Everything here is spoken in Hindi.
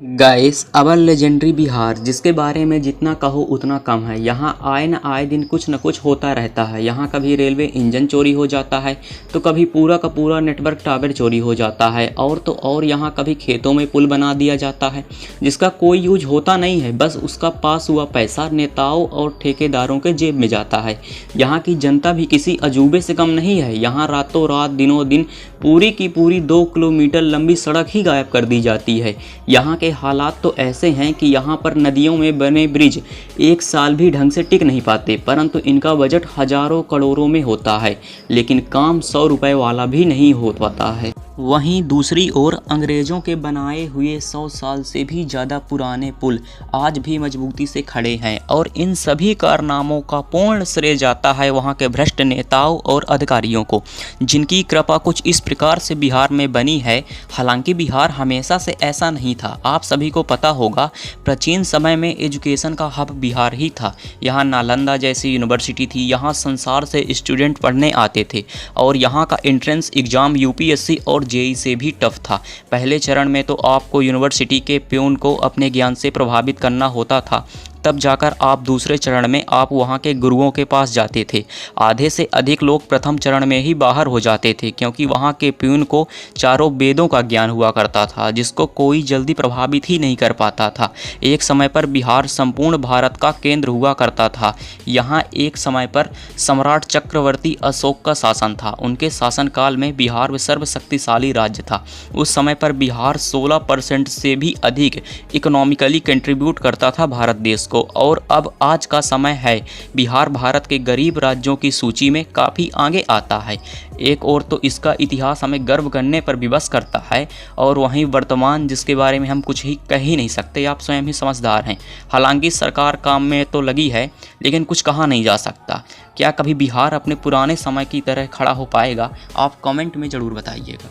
गाइस अवर लेजेंडरी बिहार, जिसके बारे में जितना कहो उतना कम है। यहाँ आए न आए दिन कुछ न कुछ होता रहता है। यहाँ कभी रेलवे इंजन चोरी हो जाता है तो कभी पूरा का पूरा नेटवर्क टावर चोरी हो जाता है, और तो और यहाँ कभी खेतों में पुल बना दिया जाता है जिसका कोई यूज होता नहीं है, बस उसका पास हुआ पैसा नेताओं और ठेकेदारों के जेब में जाता है। यहाँ की जनता भी किसी अजूबे से कम नहीं है। यहाँ रातों रात दिनों दिन पूरी की पूरी 2 किलोमीटर लंबी सड़क ही गायब कर दी जाती है। यहाँ के हालात तो ऐसे हैं कि यहाँ पर नदियों में बने ब्रिज 1 साल भी ढंग से टिक नहीं पाते, परंतु इनका बजट हजारों करोड़ों में होता है, लेकिन काम 100 रुपए वाला भी नहीं हो पाता है। वहीं दूसरी ओर अंग्रेज़ों के बनाए हुए 100 साल से भी ज़्यादा पुराने पुल आज भी मजबूती से खड़े हैं, और इन सभी कारनामों का पूर्ण श्रेय जाता है वहाँ के भ्रष्ट नेताओं और अधिकारियों को, जिनकी कृपा कुछ इस प्रकार से बिहार में बनी है। हालांकि बिहार हमेशा से ऐसा नहीं था। आप सभी को पता होगा, प्राचीन समय में एजुकेशन का हब बिहार ही था। यहाँ नालंदा जैसी यूनिवर्सिटी थी, यहाँ संसार से स्टूडेंट पढ़ने आते थे, और यहाँ का एंट्रेंस एग्ज़ाम यूपीएससी और जेई से भी टफ था। पहले चरण में तो आपको यूनिवर्सिटी के प्यून को अपने ज्ञान से प्रभावित करना होता था, तब जाकर आप दूसरे चरण में आप वहाँ के गुरुओं के पास जाते थे। आधे से अधिक लोग प्रथम चरण में ही बाहर हो जाते थे, क्योंकि वहाँ के प्यून को चारों वेदों का ज्ञान हुआ करता था, जिसको कोई जल्दी प्रभावित ही नहीं कर पाता था। एक समय पर बिहार संपूर्ण भारत का केंद्र हुआ करता था। यहाँ एक समय पर सम्राट चक्रवर्ती अशोक का शासन था। उनके शासनकाल में बिहार में सर्वशक्तिशाली राज्य था। उस समय पर बिहार 16% से भी अधिक इकोनॉमिकली कंट्रीब्यूट करता था भारत देश को। और अब आज का समय है, बिहार भारत के गरीब राज्यों की सूची में काफ़ी आगे आता है। एक और तो इसका इतिहास हमें गर्व करने पर विवश करता है, और वहीं वर्तमान जिसके बारे में हम कुछ ही कह ही नहीं सकते। आप स्वयं ही समझदार हैं। हालांकि सरकार काम में तो लगी है, लेकिन कुछ कहा नहीं जा सकता। क्या कभी बिहार अपने पुराने समय की तरह खड़ा हो पाएगा? आप कमेंट में ज़रूर बताइएगा।